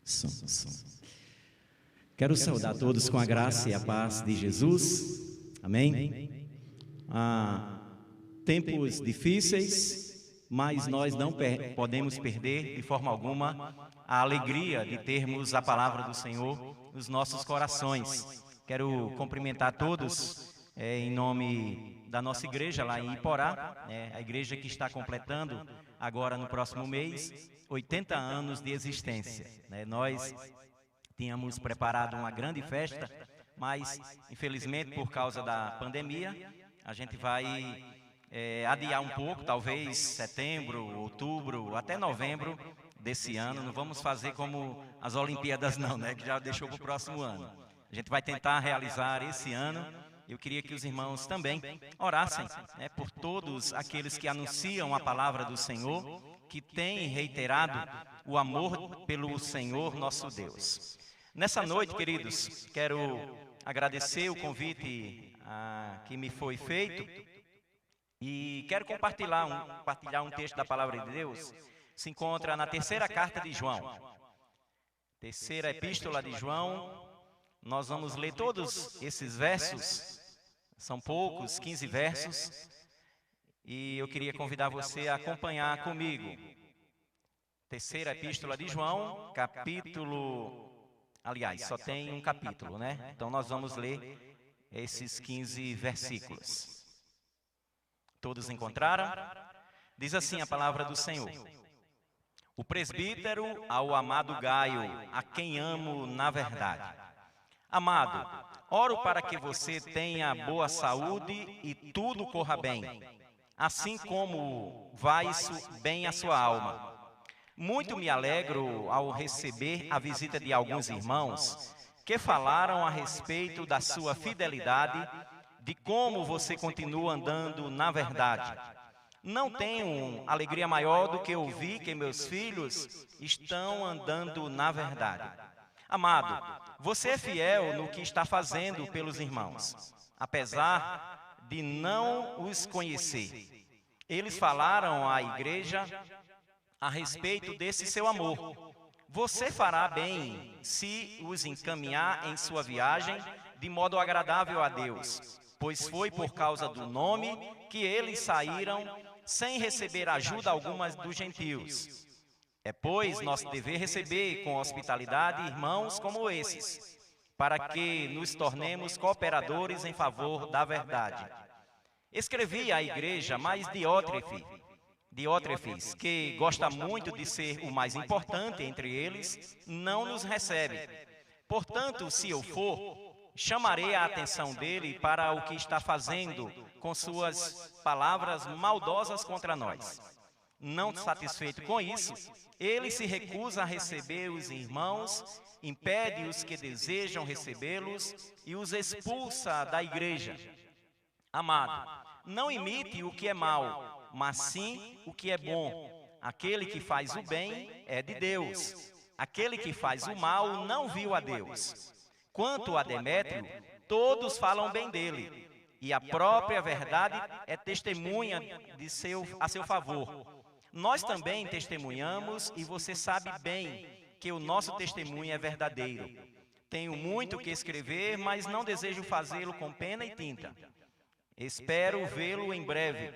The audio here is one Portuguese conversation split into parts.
Som. Quero saudar todos com a graça e a paz de Jesus. Amém? Tempos difíceis, mas nós não podemos perder de forma alguma a alegria de termos a palavra do Senhor nos nossos corações. Quero cumprimentar todos em nome da nossa igreja lá em Iporá, a igreja que está completando agora no próximo mês 80 anos de existência. Nós tínhamos preparado uma grande festa, mas infelizmente por causa da pandemia a gente vai adiar um pouco, talvez setembro, outubro, até novembro desse ano. Não vamos fazer como as Olimpíadas não, que já deixou para o próximo ano. A gente vai tentar realizar esse ano. Eu queria que os irmãos também orassem por todos aqueles que anunciam a palavra do Senhor, que têm reiterado o amor pelo Senhor nosso Deus. Nessa noite, queridos, quero agradecer o convite que me foi feito e quero compartilhar um texto da palavra de Deus. Se encontra na terceira carta de João, terceira epístola de João. Nós vamos ler todos esses versos, são poucos, 15 versos, e eu queria convidar você a acompanhar comigo. Terceira epístola de João, aliás, só tem um capítulo, Então nós vamos ler esses 15 versículos. Todos encontraram? Diz assim a palavra do Senhor. O presbítero ao amado Gaio, a quem amo na verdade. Amado, oro para que você tenha boa saúde e tudo corra bem, assim como vai bem a sua alma. Muito me alegro ao receber a visita de alguns irmãos que falaram a respeito da sua fidelidade, de como você continua andando na verdade. Não tenho alegria maior do que ouvir que meus filhos estão andando na verdade. Amado, você é fiel no que está fazendo pelos irmãos, apesar de não os conhecer. Eles falaram à igreja a respeito desse seu amor. Você fará bem se os encaminhar em sua viagem de modo agradável a Deus, pois foi por causa do nome que eles saíram sem receber ajuda alguma dos gentios. É, pois, nosso dever receber com hospitalidade irmãos como esses, para que nos tornemos cooperadores em favor da verdade. Escrevi à igreja, mas Diótrefes, que gosta muito de ser o mais importante entre eles, não nos recebe. Portanto, se eu for, chamarei a atenção dele para o que está fazendo com suas palavras maldosas contra nós. Não satisfeito com isso, ele se recusa a receber os irmãos, impede os que desejam recebê-los e os expulsa da igreja. Amado, não imite o que é mal, mas sim o que é bom. Aquele que faz o bem é de Deus. Aquele que faz o mal não viu a Deus. Quanto a Demétrio, todos falam bem dele, e a própria verdade é testemunha a seu favor. Nós também testemunhamos, e você sabe bem que o nosso testemunho é verdadeiro. Tenho muito que escrever, mas não desejo fazê-lo com pena e tinta. Espero vê-lo em breve,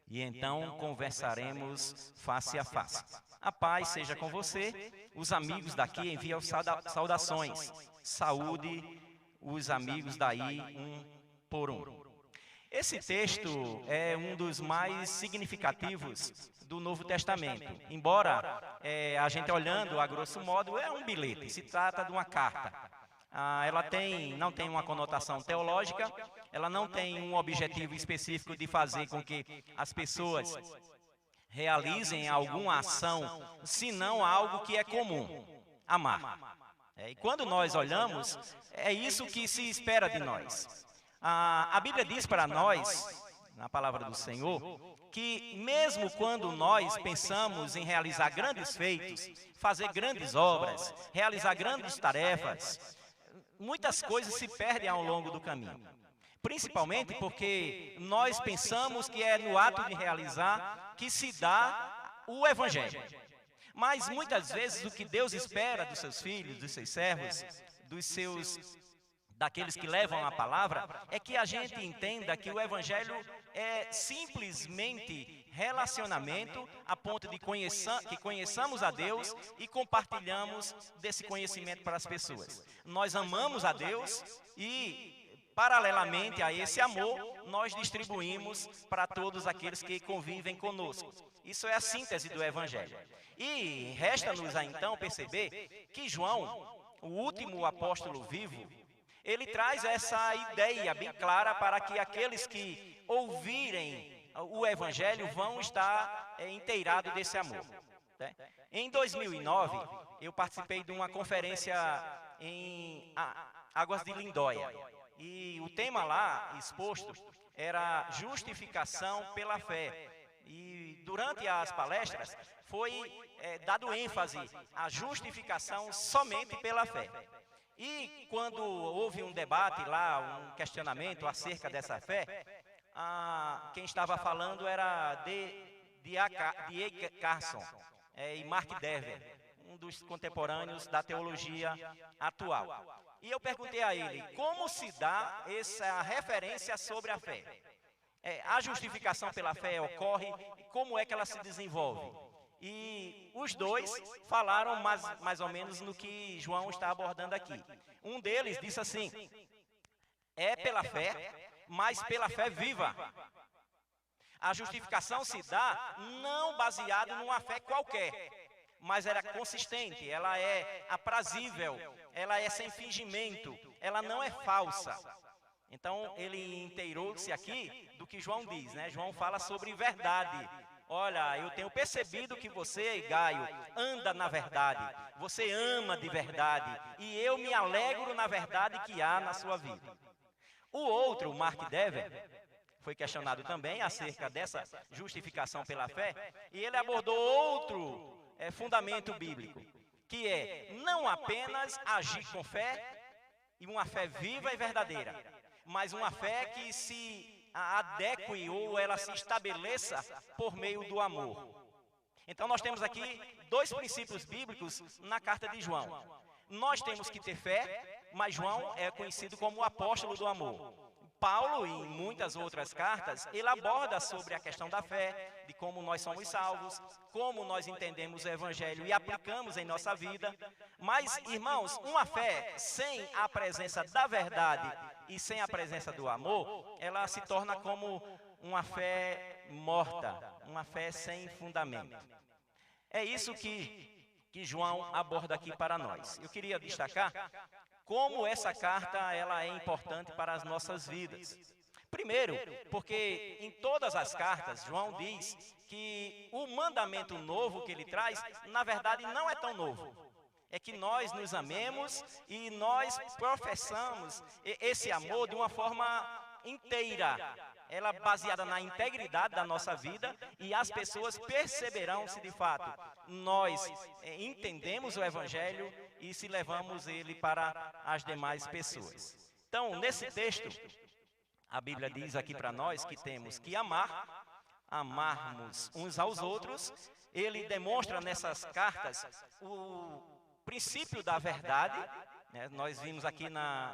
e então conversaremos face a face. A paz seja com você. Os amigos daqui enviam saudações. Saúde os amigos daí, um por um. Esse texto é um dos mais significativos do Novo Testamento. Embora a gente olhando a grosso modo, é um bilhete, se trata de uma carta. Ela não tem uma conotação teológica, ela não tem um objetivo específico de fazer com que as pessoas realizem alguma ação, senão algo que é comum, amar. E quando nós olhamos, é isso que se espera de nós. A Bíblia diz para nós, na palavra do Senhor, que mesmo quando nós pensamos em realizar grandes feitos, fazer grandes obras, realizar grandes tarefas, muitas coisas se perdem ao longo do caminho. Principalmente porque nós pensamos que é no ato de realizar que se dá o Evangelho. Mas muitas vezes o que Deus espera dos seus filhos, dos seus servos, daqueles que levam a palavra, é que a gente entenda que o Evangelho é simplesmente relacionamento a ponto de que conheçamos a Deus e compartilhamos desse conhecimento para as pessoas. Nós amamos a Deus e, paralelamente a esse amor, nós distribuímos para todos aqueles que convivem conosco. Isso é a síntese do Evangelho. E resta-nos então perceber que João, o último apóstolo vivo, ele traz essa ideia bem clara para que aqueles que ouvirem o Evangelho vão estar inteirados desse amor. Né? Em 2009, eu participei de uma conferência em Águas de Lindóia. E o tema lá exposto era justificação pela fé. E durante as palestras foi dado ênfase à justificação somente pela fé. E quando houve um debate lá, um questionamento acerca dessa fé, quem estava falando era D.A. Carson e Mark Dever, um dos contemporâneos da teologia atual. E eu perguntei a ele, como se dá essa referência sobre a fé? A justificação pela fé ocorre, como é que ela se desenvolve? E os dois falaram mais ou menos no que João está abordando aqui. Um deles disse assim, é pela fé, mas pela fé viva. A justificação se dá não baseado numa fé qualquer, mas ela é consistente, ela é aprazível, ela é sem fingimento, ela não é falsa. Então, ele inteirou-se aqui do que João diz, né? João fala sobre verdade. Olha, eu tenho percebido que você, Gaio, anda na verdade, você ama de verdade, e eu me alegro na verdade que há na sua vida. O outro, Mark Dever, foi questionado também acerca dessa justificação pela fé, e ele abordou outro fundamento bíblico, que é não apenas agir com fé, e uma fé viva e verdadeira, mas uma fé que se adeque ou ela se estabeleça por meio do amor. Então nós temos aqui dois princípios bíblicos na carta de João. Nós temos que ter fé, mas João é conhecido como o apóstolo do amor. Paulo, em muitas outras cartas, ele aborda sobre a questão da fé, de como nós somos salvos, como nós entendemos o Evangelho e aplicamos em nossa vida. Mas, irmãos, uma fé sem a presença da verdade e sem a presença do amor, ela se torna como uma fé morta, uma fé sem fundamento. É isso que João aborda aqui para nós. Eu queria destacar como essa carta ela é importante para as nossas vidas. Primeiro, porque em todas as cartas, João diz que o mandamento novo que ele traz, na verdade, não é tão novo. É que nós nos amemos e nós professamos esse amor de uma forma inteira. Ela baseada na integridade da nossa vida e as pessoas perceberão se de fato nós entendemos o Evangelho e se levamos ele para as demais pessoas. Então, nesse texto, a Bíblia diz aqui para nós que temos que amarmos uns aos outros. Ele demonstra nessas cartas o princípio da verdade. Nós vimos aqui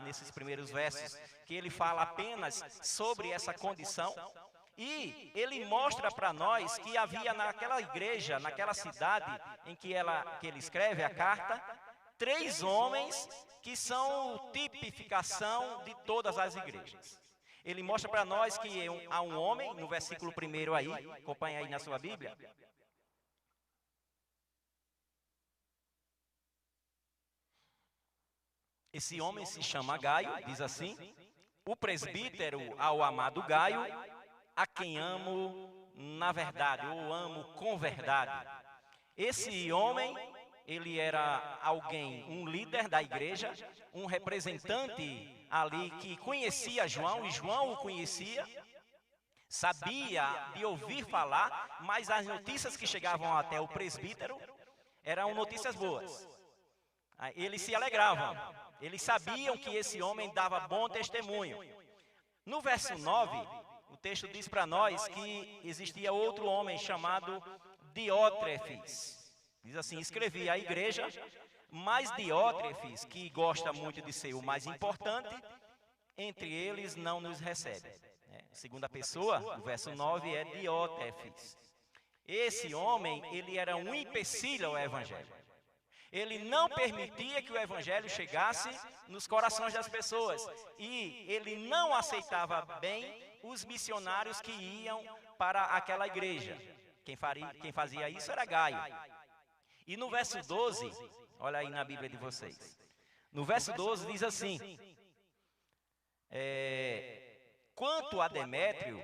nesses primeiros versos que ele fala apenas sobre essa condição. E ele mostra para nós que havia naquela igreja, naquela cidade em que ele escreve a carta, 3 homens que são tipificação de todas as igrejas. Ele mostra para nós que há um homem, no versículo 1 aí, acompanha aí na sua Bíblia. Esse homem se chama Gaio, diz assim, o presbítero ao amado Gaio, a quem amo na verdade, ou amo com verdade. Esse homem, ele era alguém, um líder da igreja, um representante ali que conhecia João, e João o conhecia, sabia de ouvir falar, mas as notícias que chegavam até o presbítero eram notícias boas. Eles se alegravam, eles sabiam que esse homem dava bom testemunho. No verso 9, o texto diz para nós que existia outro homem chamado Diótrefes. Diz assim: escrevi à igreja, mas Diótrefes, que gosta muito de ser o mais importante, entre eles não nos recebe. Segunda pessoa, o verso 9 é Diótrefes. Esse homem, ele era um empecilho ao evangelho. Ele não permitia que o evangelho chegasse nos corações das pessoas. E ele não aceitava bem os missionários que iam para aquela igreja. Quem fazia isso era Gaio. E no verso 12, olha aí na Bíblia de vocês. No verso 12 diz assim: quanto a Demétrio,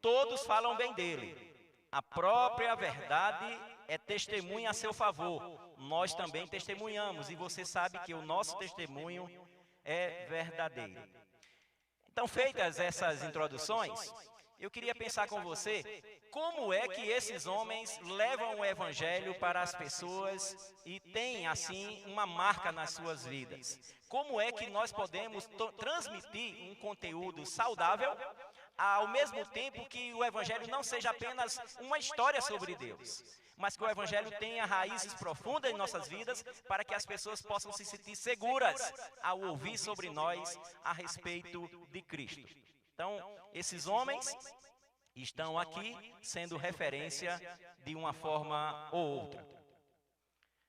todos falam bem dele. A própria verdade é testemunha a seu favor. Nós também testemunhamos, e você sabe que o nosso testemunho é verdadeiro. Então, feitas essas introduções, eu queria pensar com você como é que esses homens levam o evangelho para as pessoas e têm, assim, uma marca nas suas vidas. Como é que nós podemos transmitir um conteúdo saudável, ao mesmo tempo que o evangelho não seja apenas uma história sobre Deus, mas que o evangelho tenha raízes profundas em nossas vidas, para que as pessoas possam se sentir seguras ao ouvir sobre nós a respeito de Cristo. Então, esses homens estão aqui sendo referência de uma forma ou outra.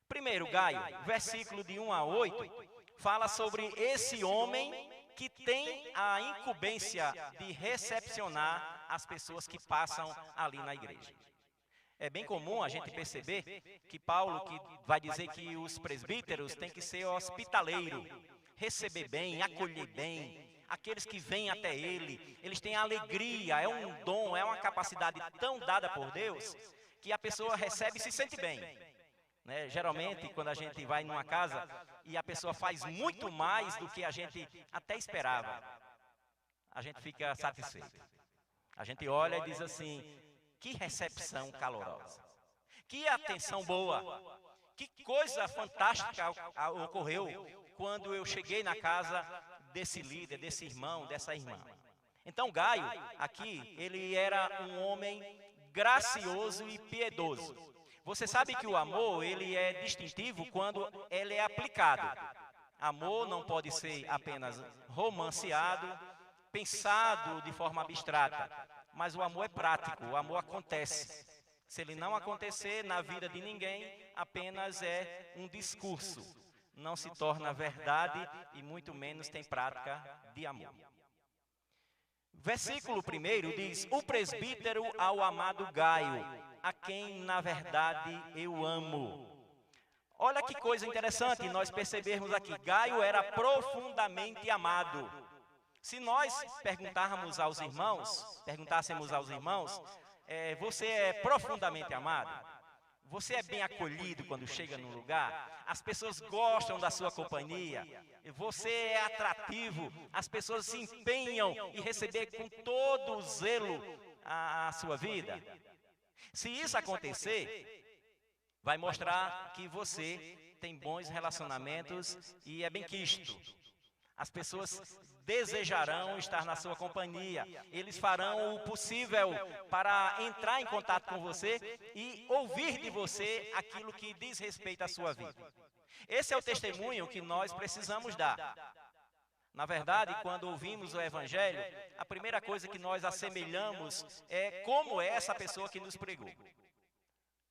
Primeiro, Gaio, versículo de 1 a 8, fala sobre esse homem que tem a incumbência de recepcionar as pessoas que passam ali na igreja. É bem comum a gente perceber que Paulo que vai dizer que os presbíteros têm que ser hospitaleiros, receber bem, acolher bem, aqueles que vêm até ele, eles têm alegria, é um dom, é uma capacidade tão dada por Deus, que a pessoa recebe e se sente bem. Geralmente, quando a gente vai numa casa e a pessoa faz muito mais do que a gente até esperava, a gente fica satisfeito. A gente olha e diz assim: que recepção calorosa, que atenção boa, que coisa fantástica ocorreu quando eu cheguei na casa desse líder, desse irmão, dessa irmã. Então Gaio, aqui, ele era um homem gracioso e piedoso. Você sabe que o amor, ele é distintivo quando ele é aplicado. Amor não pode ser apenas romanceado, pensado de forma abstrata, mas o amor é prático, o amor acontece. Se ele não acontecer na vida de ninguém, apenas é um discurso, não se torna verdade e muito menos tem prática de amor. Versículo 1 diz: o presbítero ao amado Gaio, a quem na verdade eu amo. Olha que coisa interessante nós percebermos aqui. Gaio era profundamente amado. Se nós perguntássemos aos irmãos, você é profundamente amado? Você é bem acolhido quando chega num lugar? As pessoas gostam da sua companhia? Você é atrativo? As pessoas se empenham em receber com todo o zelo a sua vida? Se isso acontecer, vai mostrar que você tem bons relacionamentos e é bem-quisto. As pessoas desejarão estar na sua companhia. Eles farão o possível para entrar em contato com você e ouvir de você aquilo que diz respeito à sua vida. Esse é o testemunho que nós precisamos dar. Na verdade, quando ouvimos o Evangelho, a primeira coisa que nós assemelhamos é como é essa pessoa que nos pregou.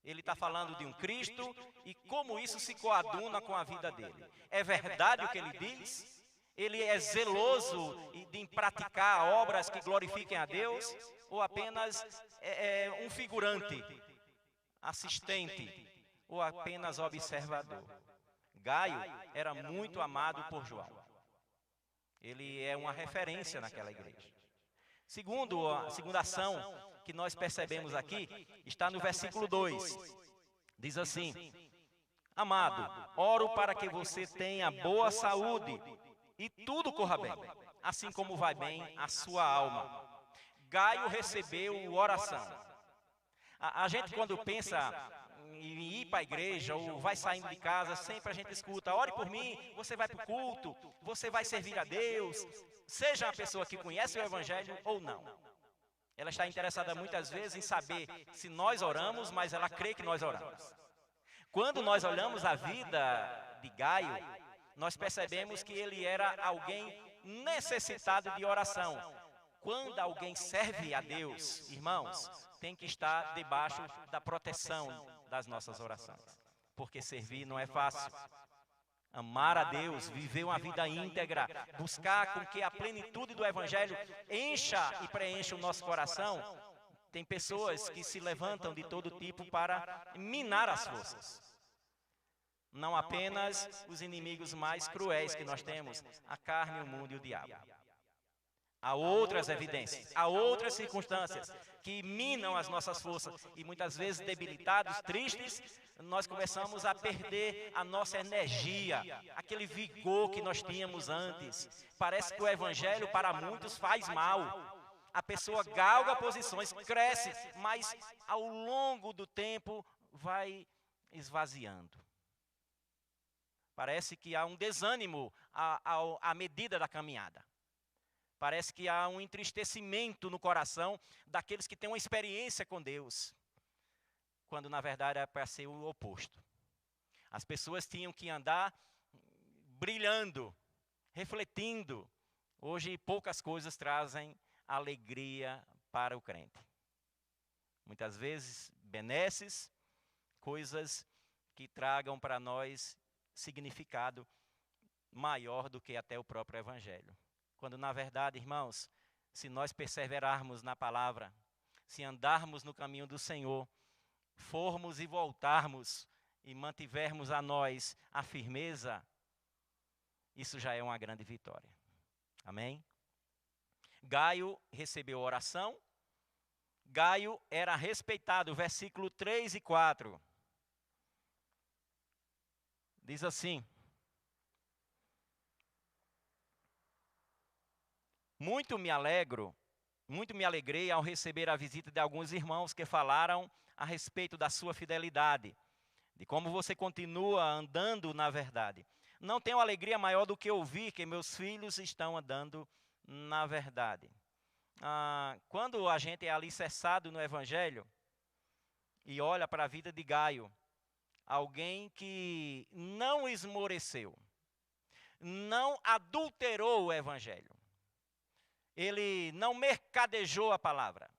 Ele está falando de um Cristo e como isso se coaduna com a vida dele. É verdade o que ele diz? Ele é zeloso em praticar obras que glorifiquem a Deus? Ou apenas um figurante, assistente, ou apenas observador? Gaio era muito amado por João. Ele é uma referência naquela igreja. A segunda ação que nós percebemos aqui está no versículo 2. Diz assim: amado, oro para que você tenha boa saúde e tudo corra bem, assim como vai bem a sua alma. Gaio recebeu oração. A gente, quando pensa em ir para a igreja ou vai saindo de casa, sempre a gente escuta: ore por mim, você vai para o culto, você vai servir a Deus. Seja a pessoa que conhece o Evangelho ou não, ela está interessada muitas vezes em saber se nós oramos, mas ela crê que nós oramos. Quando nós olhamos a vida de Gaio, nós percebemos que ele era alguém necessitado de oração. Quando alguém serve a Deus, irmãos, tem que estar debaixo da proteção das nossas orações. Porque servir não é fácil. Amar a Deus, viver uma vida íntegra, buscar com que a plenitude do Evangelho encha e preencha o nosso coração. Tem pessoas que se levantam de todo tipo para minar as forças. Não apenas os inimigos mais cruéis que nós temos, a carne, o mundo e o diabo. Há outras evidências, há outras circunstâncias que minam as nossas forças e muitas vezes debilitados, tristes, nós começamos a perder a nossa energia, aquele vigor que nós tínhamos antes. Parece que o Evangelho para muitos faz mal. A pessoa galga posições, cresce, mas ao longo do tempo vai esvaziando. Parece que há um desânimo à medida da caminhada. Parece que há um entristecimento no coração daqueles que têm uma experiência com Deus, quando na verdade é para ser o oposto. As pessoas tinham que andar brilhando, refletindo. Hoje poucas coisas trazem alegria para o crente. Muitas vezes benesses, coisas que tragam para nós significado maior do que até o próprio Evangelho. Quando na verdade, irmãos, se nós perseverarmos na palavra, se andarmos no caminho do Senhor, formos e voltarmos e mantivermos a nós a firmeza, isso já é uma grande vitória. Amém? Gaio recebeu oração. Gaio era respeitado, versículo 3 e 4. Diz assim: muito me alegrei ao receber a visita de alguns irmãos que falaram a respeito da sua fidelidade, de como você continua andando na verdade. Não tenho alegria maior do que ouvir que meus filhos estão andando na verdade. Quando a gente é alicerçado no Evangelho e olha para a vida de Gaio, alguém que não esmoreceu, não adulterou o Evangelho, ele não mercadejou a palavra,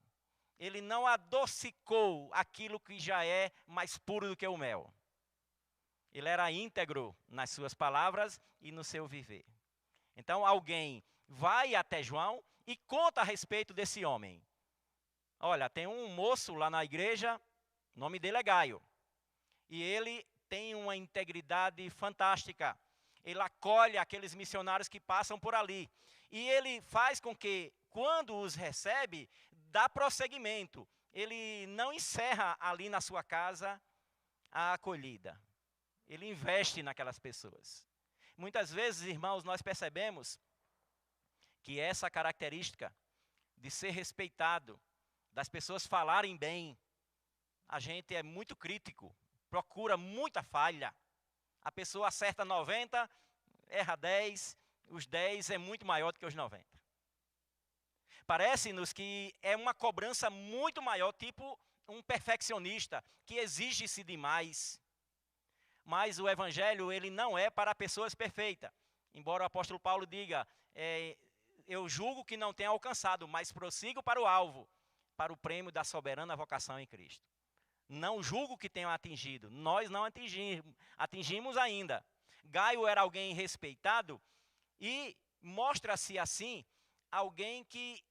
ele não adocicou aquilo que já é mais puro do que o mel. Ele era íntegro nas suas palavras e no seu viver. Então alguém vai até João e conta a respeito desse homem. Olha, tem um moço lá na igreja, o nome dele é Gaio. E ele tem uma integridade fantástica. Ele acolhe aqueles missionários que passam por ali. E ele faz com que, quando os recebe, dá prosseguimento. Ele não encerra ali na sua casa a acolhida. Ele investe naquelas pessoas. Muitas vezes, irmãos, nós percebemos que essa característica de ser respeitado, das pessoas falarem bem, a gente é muito crítico, procura muita falha. A pessoa acerta 90, erra 10, os 10 é muito maior do que os 90. Parece-nos que é uma cobrança muito maior, tipo um perfeccionista, que exige-se demais. Mas o Evangelho, ele não é para pessoas perfeitas. Embora o apóstolo Paulo diga, eu julgo que não tenha alcançado, mas prossigo para o alvo, para o prêmio da soberana vocação em Cristo. Não julgo que tenham atingido, nós não atingimos ainda. Gaio era alguém respeitado e mostra-se assim, alguém que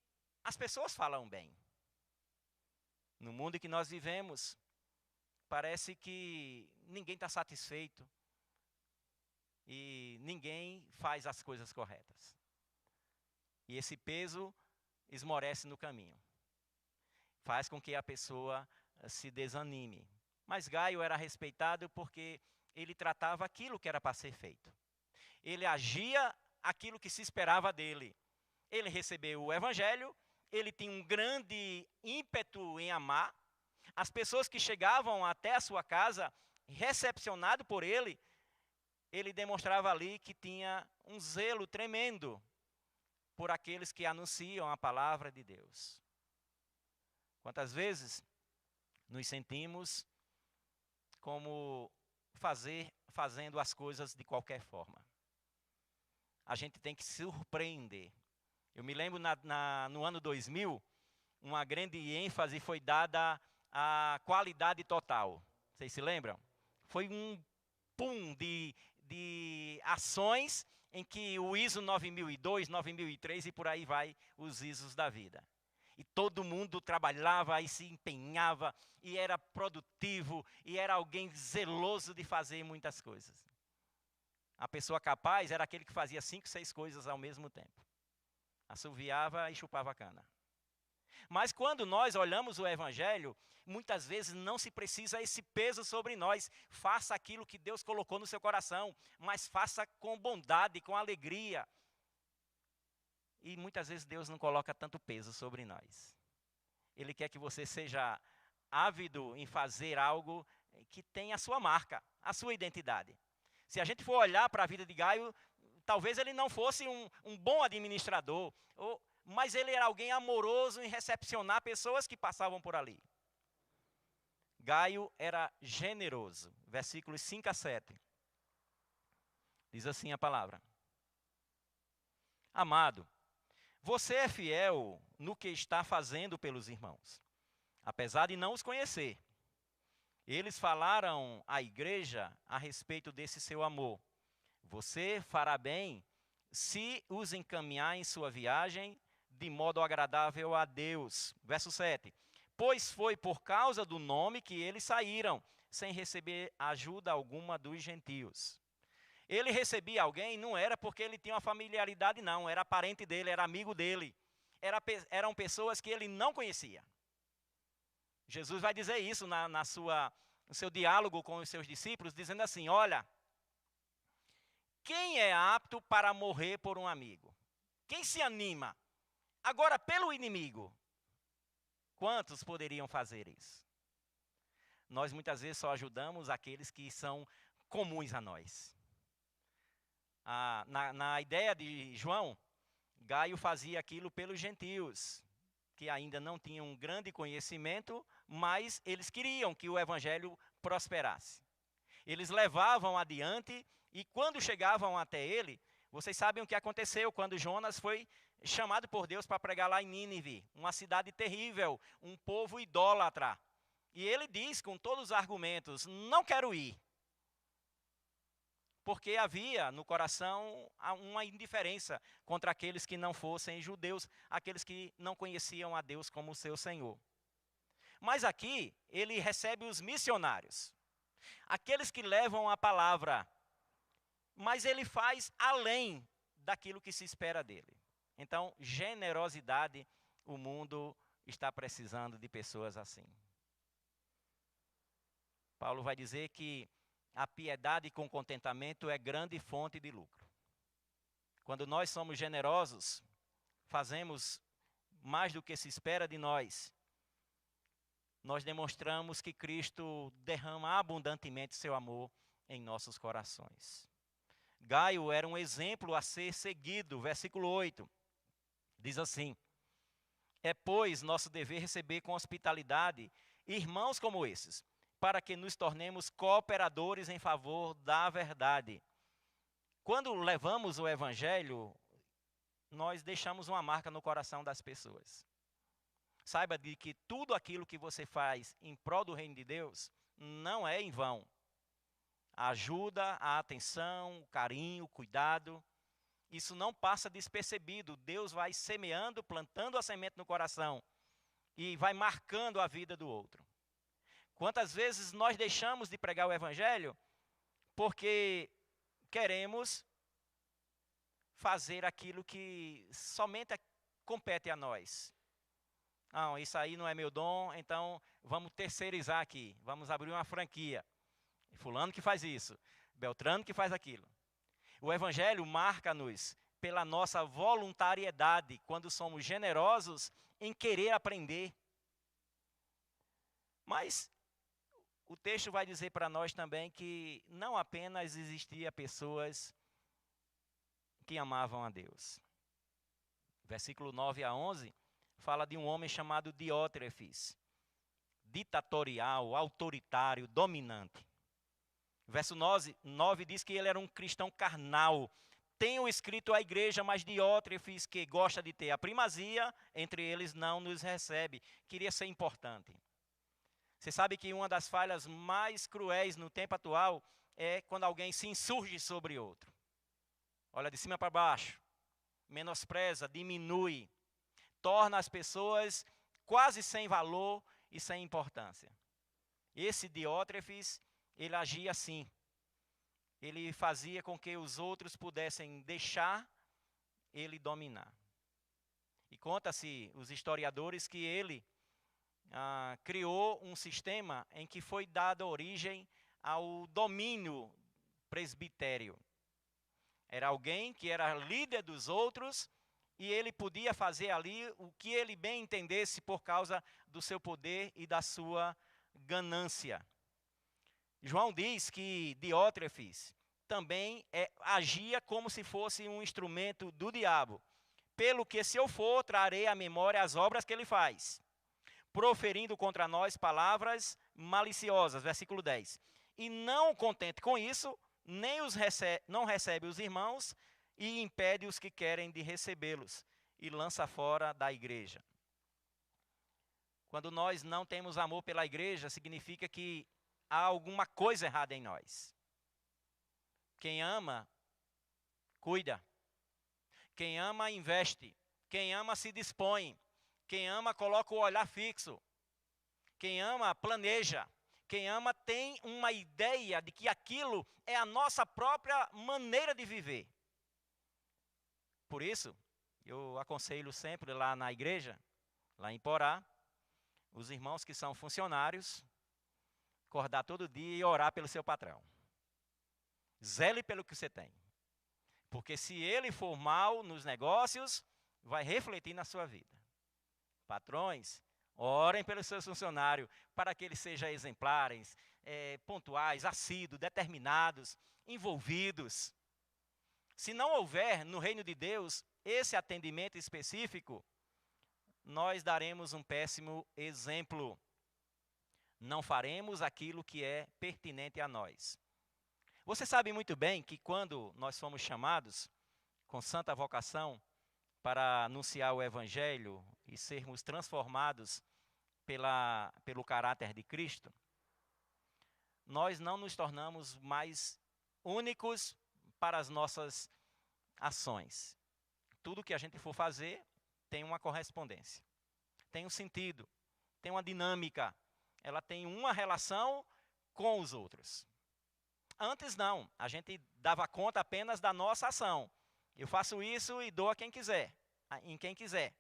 as pessoas falam bem. No mundo em que nós vivemos, parece que ninguém está satisfeito e ninguém faz as coisas corretas. E esse peso esmorece no caminho. Faz com que a pessoa se desanime. Mas Gaio era respeitado porque ele tratava aquilo que era para ser feito. Ele agia aquilo que se esperava dele. Ele recebeu o Evangelho, ele tinha um grande ímpeto em amar. As pessoas que chegavam até a sua casa, recepcionado por ele, ele demonstrava ali que tinha um zelo tremendo por aqueles que anunciam a palavra de Deus. Quantas vezes nos sentimos como fazendo as coisas de qualquer forma. A gente tem que surpreender. Eu me lembro no ano 2000, uma grande ênfase foi dada à qualidade total. Vocês se lembram? Foi um pum de ações em que o ISO 9002, 9003 e por aí vai os ISOs da vida. E todo mundo trabalhava e se empenhava e era produtivo e era alguém zeloso de fazer muitas coisas. A pessoa capaz era aquele que fazia 5, 6 coisas ao mesmo tempo. Assoviava e chupava a cana. Mas quando nós olhamos o Evangelho, muitas vezes não se precisa esse peso sobre nós. Faça aquilo que Deus colocou no seu coração, mas faça com bondade, com alegria. E muitas vezes Deus não coloca tanto peso sobre nós. Ele quer que você seja ávido em fazer algo que tenha a sua marca, a sua identidade. Se a gente for olhar para a vida de Gaio, talvez ele não fosse um bom administrador, mas ele era alguém amoroso em recepcionar pessoas que passavam por ali. Gaio era generoso. Versículos 5 a 7. Diz assim a palavra: Amado, você é fiel no que está fazendo pelos irmãos, apesar de não os conhecer. Eles falaram à igreja a respeito desse seu amor. Você fará bem se os encaminhar em sua viagem de modo agradável a Deus. Verso 7. Pois foi por causa do nome que eles saíram, sem receber ajuda alguma dos gentios. Ele recebia alguém, não era porque ele tinha uma familiaridade, não. Era parente dele, era amigo dele. Eram pessoas que ele não conhecia. Jesus vai dizer isso no seu diálogo com os seus discípulos, dizendo assim: olha, quem é apto para morrer por um amigo? Quem se anima? Agora, pelo inimigo, quantos poderiam fazer isso? Nós muitas vezes só ajudamos aqueles que são comuns a nós. Na ideia de João, Gaio fazia aquilo pelos gentios, que ainda não tinham um grande conhecimento, mas eles queriam que o evangelho prosperasse. Eles levavam adiante e quando chegavam até ele, vocês sabem o que aconteceu quando Jonas foi chamado por Deus para pregar lá em Nínive, uma cidade terrível, um povo idólatra. E ele diz com todos os argumentos: não quero ir. Porque havia no coração uma indiferença contra aqueles que não fossem judeus, aqueles que não conheciam a Deus como seu Senhor. Mas aqui ele recebe os missionários, aqueles que levam a palavra, mas ele faz além daquilo que se espera dele. Então, generosidade, o mundo está precisando de pessoas assim. Paulo vai dizer que a piedade com contentamento é grande fonte de lucro. Quando nós somos generosos, fazemos mais do que se espera de nós. Nós demonstramos que Cristo derrama abundantemente seu amor em nossos corações. Gaio era um exemplo a ser seguido. Versículo 8 diz assim: é, pois, nosso dever receber com hospitalidade irmãos como esses, para que nos tornemos cooperadores em favor da verdade. Quando levamos o evangelho, nós deixamos uma marca no coração das pessoas. Saiba de que tudo aquilo que você faz em prol do reino de Deus não é em vão. A ajuda, a atenção, o carinho, o cuidado, isso não passa despercebido. Deus vai semeando, plantando a semente no coração e vai marcando a vida do outro. Quantas vezes nós deixamos de pregar o evangelho porque queremos fazer aquilo que somente compete a nós. Não, isso aí não é meu dom, então vamos terceirizar aqui, vamos abrir uma franquia. Fulano que faz isso, Beltrano que faz aquilo. O evangelho marca-nos pela nossa voluntariedade, quando somos generosos em querer aprender. Mas o texto vai dizer para nós também que não apenas existia pessoas que amavam a Deus. Versículo 9 a 11 fala de um homem chamado Diótrefes, ditatorial, autoritário, dominante. Verso 9 diz que ele era um cristão carnal. Tenho escrito à igreja, mas Diótrefes, que gosta de ter a primazia, entre eles não nos recebe. Queria ser importante. Você sabe que uma das falhas mais cruéis no tempo atual é quando alguém se insurge sobre outro. Olha de cima para baixo, menospreza, diminui, torna as pessoas quase sem valor e sem importância. Esse Diótrefes, ele agia assim. Ele fazia com que os outros pudessem deixar ele dominar. E conta-se os historiadores que ele criou um sistema em que foi dada origem ao domínio presbitério. Era alguém que era líder dos outros e ele podia fazer ali o que ele bem entendesse por causa do seu poder e da sua ganância. João diz que Diótrefes também agia como se fosse um instrumento do diabo. Pelo que se eu for, trarei à memória as obras que ele faz, proferindo contra nós palavras maliciosas. Versículo 10. E não contente com isso, nem não recebe os irmãos e impede os que querem de recebê-los e lança fora da igreja. Quando nós não temos amor pela igreja, significa que há alguma coisa errada em nós. Quem ama, cuida. Quem ama, investe. Quem ama, se dispõe. Quem ama, coloca o olhar fixo. Quem ama, planeja. Quem ama tem uma ideia de que aquilo é a nossa própria maneira de viver. Por isso, eu aconselho sempre lá na igreja, lá em Porá, os irmãos que são funcionários, acordar todo dia e orar pelo seu patrão. Zele pelo que você tem. Porque se ele for mal nos negócios, vai refletir na sua vida. Patrões, orem pelos seus funcionários para que eles sejam exemplares, pontuais, assíduos, determinados, envolvidos. Se não houver no reino de Deus esse atendimento específico, nós daremos um péssimo exemplo. Não faremos aquilo que é pertinente a nós. Você sabe muito bem que quando nós fomos chamados com santa vocação para anunciar o Evangelho e sermos transformados pelo caráter de Cristo, nós não nos tornamos mais únicos para as nossas ações. Tudo que a gente for fazer tem uma correspondência, tem um sentido, tem uma dinâmica, ela tem uma relação com os outros. Antes não, a gente dava conta apenas da nossa ação. Eu faço isso e dou a quem quiser, em quem quiser.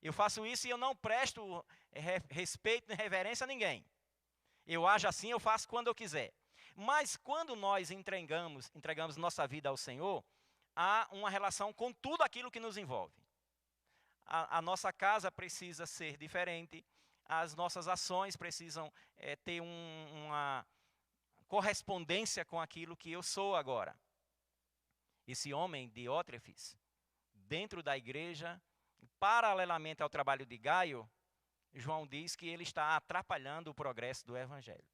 Eu faço isso e eu não presto respeito nem reverência a ninguém. Eu ajo assim, eu faço quando eu quiser. Mas quando nós entregamos nossa vida ao Senhor, há uma relação com tudo aquilo que nos envolve. A nossa casa precisa ser diferente, as nossas ações precisam ter uma correspondência com aquilo que eu sou agora. Esse homem, Diótrefes, dentro da igreja, paralelamente ao trabalho de Gaio, João diz que ele está atrapalhando o progresso do Evangelho.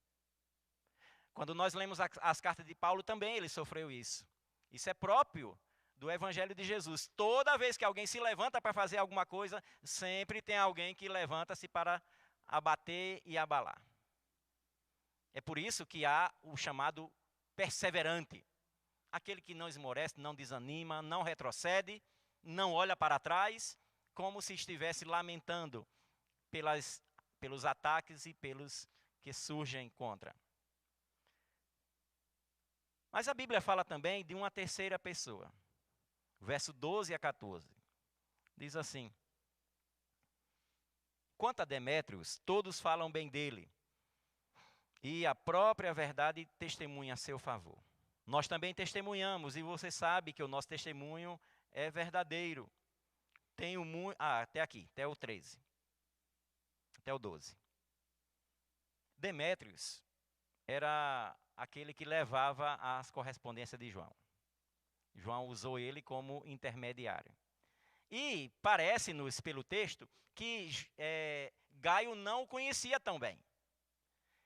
Quando nós lemos as cartas de Paulo, também ele sofreu isso. Isso é próprio do Evangelho de Jesus. Toda vez que alguém se levanta para fazer alguma coisa, sempre tem alguém que levanta-se para abater e abalar. É por isso que há o chamado perseverante. Aquele que não esmorece, não desanima, não retrocede, não olha para trás, como se estivesse lamentando pelos ataques e pelos que surgem contra. Mas a Bíblia fala também de uma terceira pessoa. Verso 12 a 14. Diz assim: quanto a Demétrios, todos falam bem dele, e a própria verdade testemunha a seu favor. Nós também testemunhamos, e você sabe que o nosso testemunho é verdadeiro. Tenho muito. Até aqui, até o 13. Até o 12. Demétrios era aquele que levava as correspondências de João. João usou ele como intermediário. E parece-nos, pelo texto, que Gaio não o conhecia tão bem.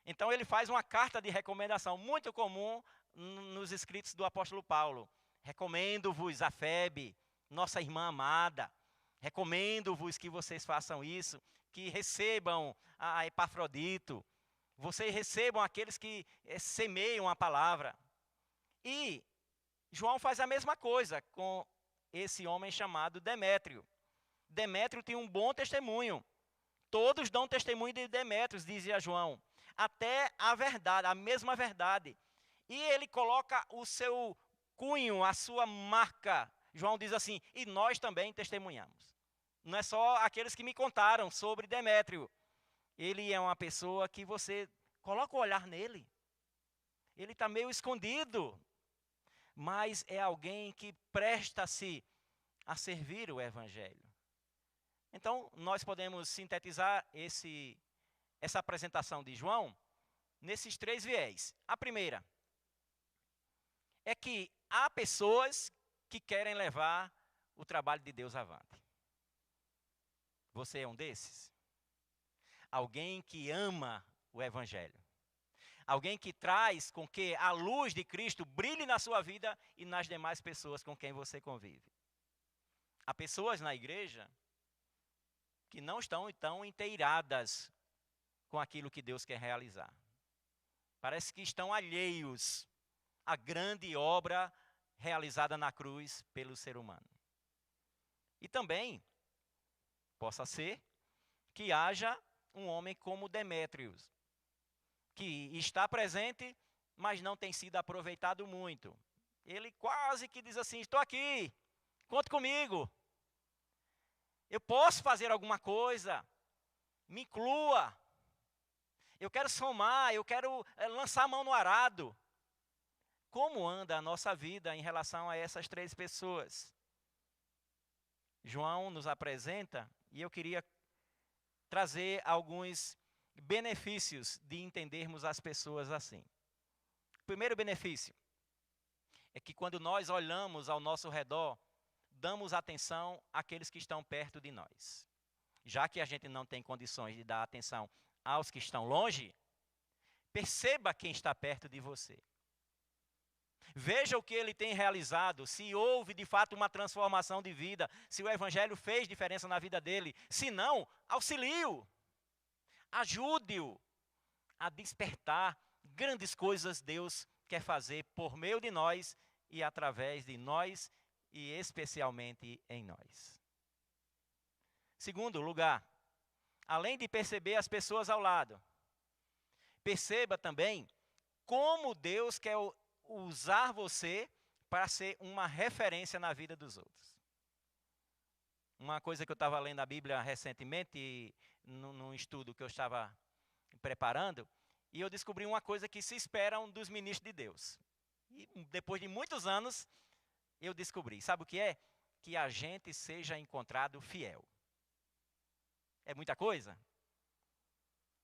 Então ele faz uma carta de recomendação muito comum nos escritos do apóstolo Paulo. Recomendo-vos a Febe, nossa irmã amada. Recomendo-vos que vocês façam isso, que recebam a Epafrodito. Vocês recebam aqueles que semeiam a palavra. E João faz a mesma coisa com esse homem chamado Demétrio. Demétrio tinha um bom testemunho. Todos dão testemunho de Demétrio, dizia João. Até a verdade, a mesma verdade. E ele coloca o seu cunho, a sua marca. João diz assim, e nós também testemunhamos. Não é só aqueles que me contaram sobre Demétrio. Ele é uma pessoa que você coloca o olhar nele. Ele está meio escondido. Mas é alguém que presta-se a servir o Evangelho. Então, nós podemos sintetizar essa apresentação de João nesses 3 viés. A primeira é que há pessoas que querem levar o trabalho de Deus avante. Você é um desses? Alguém que ama o Evangelho. Alguém que traz com que a luz de Cristo brilhe na sua vida e nas demais pessoas com quem você convive. Há pessoas na igreja que não estão tão inteiradas com aquilo que Deus quer realizar. Parece que estão alheios à grande obra realizada na cruz pelo ser humano. E também possa ser que haja um homem como Demétrios, que está presente, mas não tem sido aproveitado muito. Ele quase que diz assim, estou aqui, conte comigo. Eu posso fazer alguma coisa, me inclua. Eu quero somar, eu quero lançar a mão no arado. Como anda a nossa vida em relação a essas 3 pessoas? João nos apresenta, e eu queria trazer alguns benefícios de entendermos as pessoas assim. O primeiro benefício é que quando nós olhamos ao nosso redor, damos atenção àqueles que estão perto de nós. Já que a gente não tem condições de dar atenção aos que estão longe, perceba quem está perto de você. Veja o que ele tem realizado, se houve de fato uma transformação de vida, se o Evangelho fez diferença na vida dele. Se não, auxilie-o, ajude-o a despertar grandes coisas Deus quer fazer por meio de nós e através de nós e especialmente em nós. Segundo lugar, além de perceber as pessoas ao lado, perceba também como Deus quer usar você para ser uma referência na vida dos outros. Uma coisa que eu estava lendo a Bíblia recentemente, num estudo que eu estava preparando, e eu descobri uma coisa que se esperam dos ministros de Deus. E depois de muitos anos, eu descobri. Sabe o que é? Que a gente seja encontrado fiel. É muita coisa?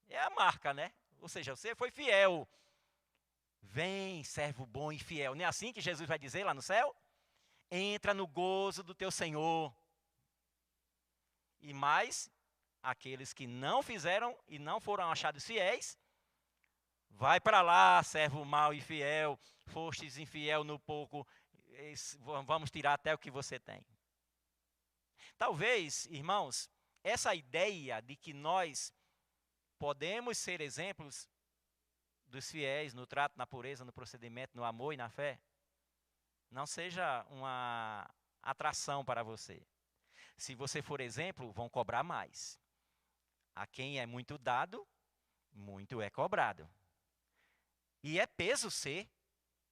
É a marca, né? Ou seja, você foi fiel. Vem, servo bom e fiel. Não é assim que Jesus vai dizer lá no céu? Entra no gozo do teu Senhor. E mais, aqueles que não fizeram e não foram achados fiéis, vai para lá, servo mau e fiel, fostes infiel no pouco, vamos tirar até o que você tem. Talvez, irmãos, essa ideia de que nós podemos ser exemplos dos fiéis no trato, na pureza, no procedimento, no amor e na fé, não seja uma atração para você. Se você for exemplo, vão cobrar mais. A quem é muito dado, muito é cobrado. E é peso ser,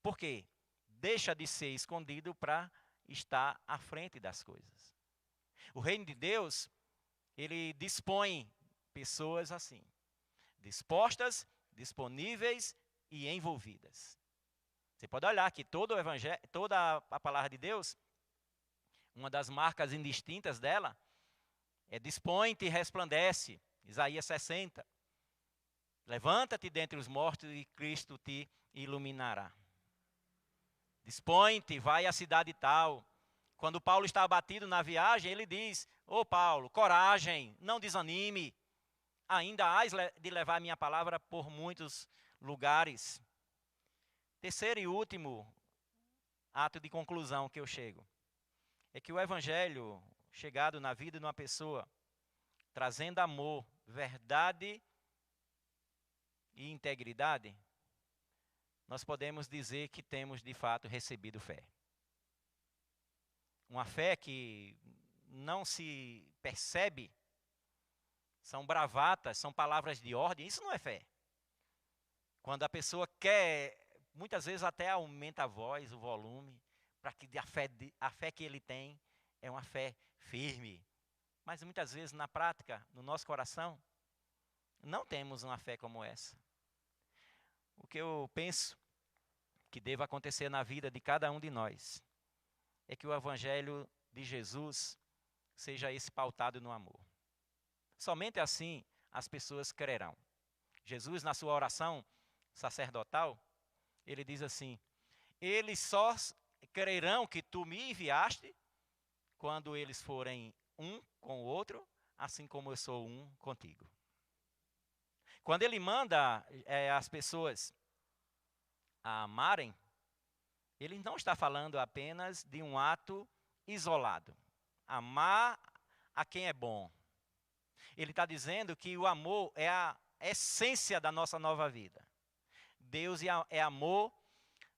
porque deixa de ser escondido para estar à frente das coisas. O reino de Deus, ele dispõe pessoas assim, dispostas, disponíveis e envolvidas. Você pode olhar que todo o evangelho, toda a palavra de Deus, uma das marcas indistintas dela é dispõe-te e resplandece, Isaías 60. Levanta-te dentre os mortos e Cristo te iluminará. Dispõe-te, vai à cidade tal. Quando Paulo está abatido na viagem, ele diz, ô Paulo, coragem, não desanime. ainda hás de levar minha palavra por muitos lugares. Terceiro e último ato de conclusão que eu chego é que o evangelho chegado na vida de uma pessoa, trazendo amor, verdade e integridade, nós podemos dizer que temos de fato recebido fé. Uma fé que não se percebe, são bravatas, são palavras de ordem, isso não é fé. Quando a pessoa quer, muitas vezes até aumenta a voz, o volume, para que a fé que ele tem é uma fé firme. Mas muitas vezes na prática, no nosso coração, não temos uma fé como essa. O que eu penso que deva acontecer na vida de cada um de nós é que o evangelho de Jesus seja esse pautado no amor. Somente assim as pessoas crerão. Jesus, na sua oração sacerdotal, ele diz assim: eles só crerão que tu me enviaste quando eles forem um com o outro, assim como eu sou um contigo. Quando ele manda as pessoas a amarem, ele não está falando apenas de um ato isolado. Amar a quem é bom. Ele está dizendo que o amor é a essência da nossa nova vida. Deus é amor,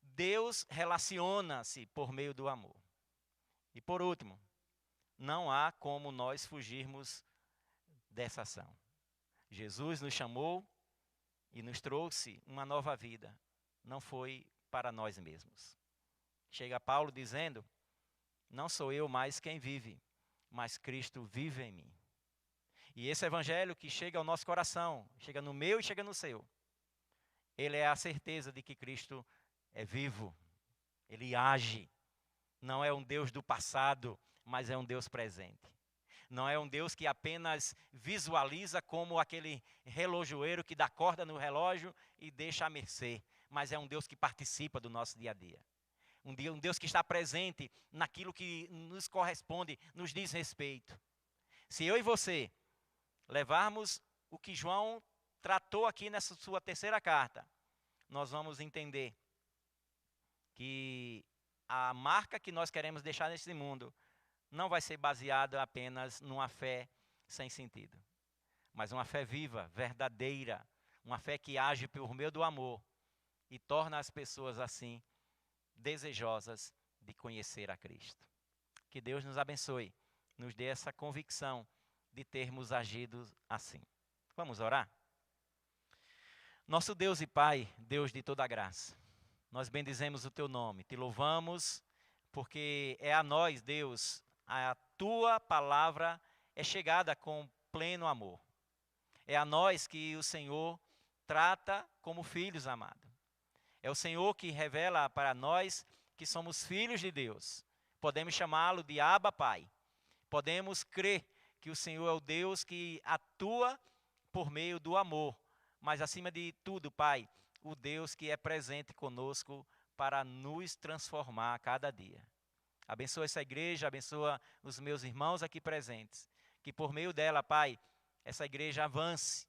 Deus relaciona-se por meio do amor. E por último, não há como nós fugirmos dessa ação. Jesus nos chamou e nos trouxe uma nova vida. Não foi para nós mesmos. Chega Paulo dizendo: não sou eu mais quem vive, mas Cristo vive em mim. E esse evangelho que chega ao nosso coração, chega no meu e chega no seu, ele é a certeza de que Cristo é vivo, ele age. Não é um Deus do passado, mas é um Deus presente. Não é um Deus que apenas visualiza como aquele relojoeiro que dá corda no relógio e deixa à mercê, mas é um Deus que participa do nosso dia a dia. Um Deus que está presente naquilo que nos corresponde, nos diz respeito. Se eu e você levarmos o que João tratou aqui nessa sua terceira carta, nós vamos entender que a marca que nós queremos deixar nesse mundo não vai ser baseada apenas numa fé sem sentido, mas uma fé viva, verdadeira, uma fé que age por meio do amor e torna as pessoas assim desejosas de conhecer a Cristo. Que Deus nos abençoe, nos dê essa convicção de termos agido assim. Vamos orar? Nosso Deus e Pai, Deus de toda graça, nós bendizemos o Teu nome, Te louvamos, porque é a nós, Deus, a Tua palavra é chegada com pleno amor. É a nós que o Senhor trata como filhos amados. É o Senhor que revela para nós que somos filhos de Deus. Podemos chamá-lo de Abba Pai. Podemos crer que o Senhor é o Deus que atua por meio do amor. Mas acima de tudo, Pai, o Deus que é presente conosco para nos transformar a cada dia. Abençoa essa igreja, abençoa os meus irmãos aqui presentes. Que por meio dela, Pai, essa igreja avance.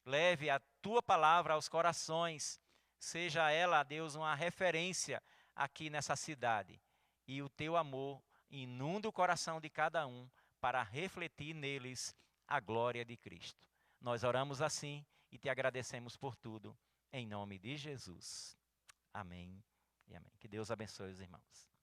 Leve a Tua palavra aos corações. Seja ela, Deus, uma referência aqui nessa cidade. E o Teu amor inunda o coração de cada um para refletir neles a glória de Cristo. Nós oramos assim e Te agradecemos por tudo, em nome de Jesus. Amém e amém. Que Deus abençoe os irmãos.